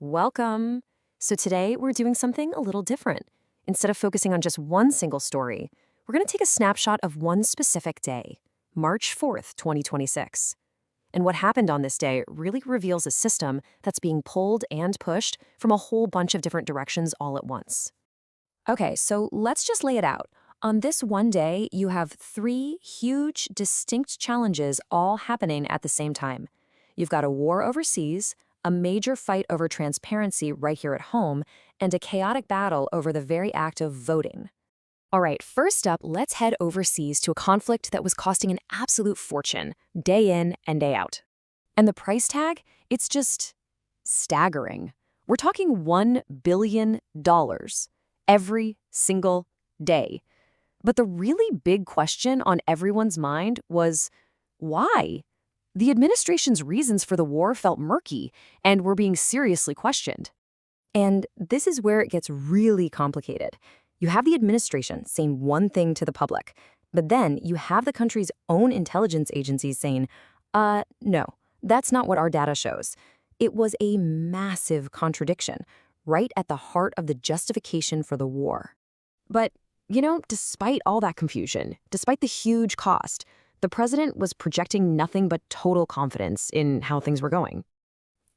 Welcome. So today we're doing something a little different. Instead of focusing on just one single story, we're going to take a snapshot of one specific day, March 4th, 2026. And what happened on this day really reveals a system that's being pulled and pushed from a whole bunch of different directions all at once. Okay, so let's just lay it out. On this one day, you have three huge, distinct challenges all happening at the same time. You've got a war overseas, a major fight over transparency right here at home, and a chaotic battle over the very act of voting. All right, first up, let's head overseas to a conflict that was costing an absolute fortune, day in and day out. And the price tag? It's just staggering. We're talking $1 billion every single day. But the really big question on everyone's mind was, why? The administration's reasons for the war felt murky and were being seriously questioned. And this is where it gets really complicated. You have the administration saying one thing to the public, but then you have the country's own intelligence agencies saying, no, that's not what our data shows. It was a massive contradiction, right at the heart of the justification for the war. But, despite all that confusion, despite the huge cost, the president was projecting nothing but total confidence in how things were going.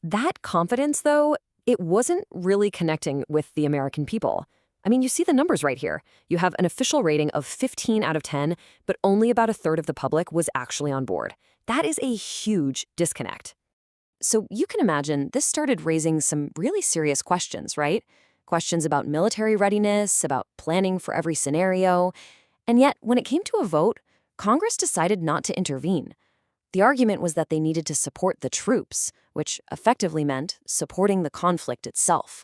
That confidence, though, it wasn't really connecting with the American people. I mean, you see the numbers right here. You have an official rating of 15 out of 10, but only about a third of the public was actually on board. That is a huge disconnect. So you can imagine this started raising some really serious questions, right? Questions about military readiness, about planning for every scenario. And yet, when it came to a vote, Congress decided not to intervene. The argument was that they needed to support the troops, which effectively meant supporting the conflict itself.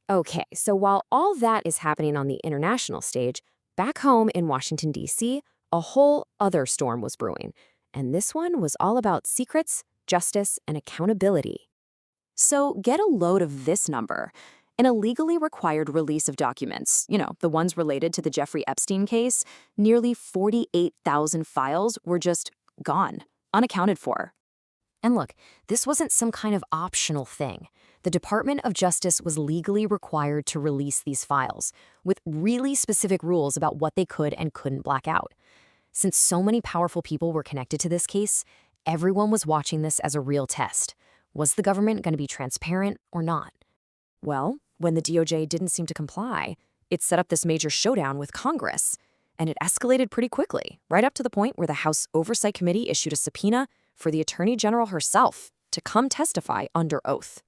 Okay, so while all that is happening on the international stage, back home in Washington, D.C., a whole other storm was brewing. And this one was all about secrets, justice, and accountability. So get a load of this number. In a legally required release of documents, the ones related to the Jeffrey Epstein case, nearly 48,000 files were just gone, unaccounted for. And look, this wasn't some kind of optional thing. The Department of Justice was legally required to release these files, with really specific rules about what they could and couldn't black out. Since so many powerful people were connected to this case, everyone was watching this as a real test. Was the government going to be transparent or not? Well, when the DOJ didn't seem to comply, it set up this major showdown with Congress. And it escalated pretty quickly, right up to the point where the House Oversight Committee issued a subpoena for the Attorney General herself to come testify under oath.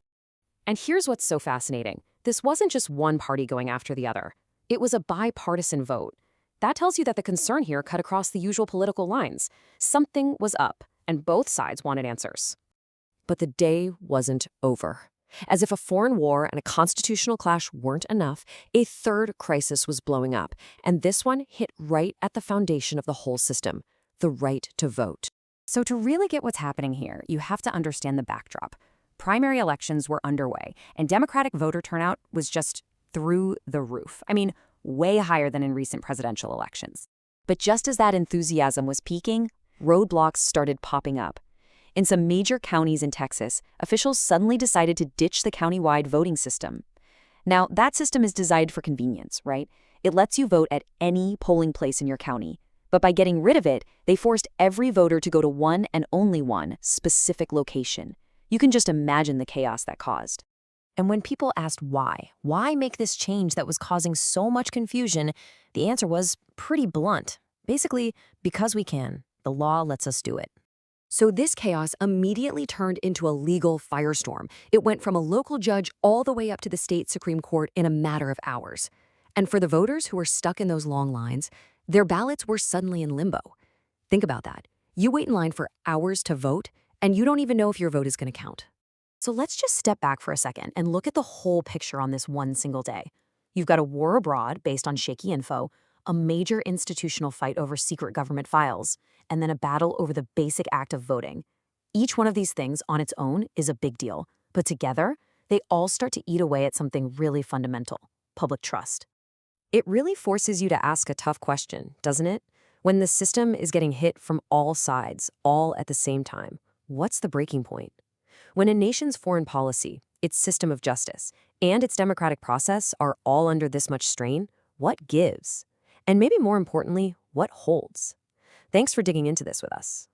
And here's what's so fascinating. This wasn't just one party going after the other. It was a bipartisan vote. That tells you that the concern here cut across the usual political lines. Something was up, and both sides wanted answers. But the day wasn't over. As if a foreign war and a constitutional clash weren't enough, a third crisis was blowing up, and this one hit right at the foundation of the whole system, the right to vote. So to really get what's happening here, you have to understand the backdrop. Primary elections were underway, and Democratic voter turnout was just through the roof. I mean, way higher than in recent presidential elections. But just as that enthusiasm was peaking, roadblocks started popping up. In some major counties in Texas, officials suddenly decided to ditch the county-wide voting system. Now, that system is designed for convenience, right? It lets you vote at any polling place in your county. But by getting rid of it, they forced every voter to go to one and only one specific location. You can just imagine the chaos that caused. And when people asked why make this change that was causing so much confusion, the answer was pretty blunt. Basically, because we can. The law lets us do it. So this chaos immediately turned into a legal firestorm. It went from a local judge all the way up to the state Supreme Court in a matter of hours. And for the voters who were stuck in those long lines, their ballots were suddenly in limbo. Think about that. You wait in line for hours to vote, and you don't even know if your vote is going to count. So let's just step back for a second and look at the whole picture on this one single day. You've got a war abroad based on shaky info, a major institutional fight over secret government files, and then a battle over the basic act of voting. Each one of these things on its own is a big deal, but together, they all start to eat away at something really fundamental: public trust. It really forces you to ask a tough question, doesn't it? When the system is getting hit from all sides, all at the same time, what's the breaking point? When a nation's foreign policy, its system of justice, and its democratic process are all under this much strain, what gives? And maybe more importantly, what holds? Thanks for digging into this with us.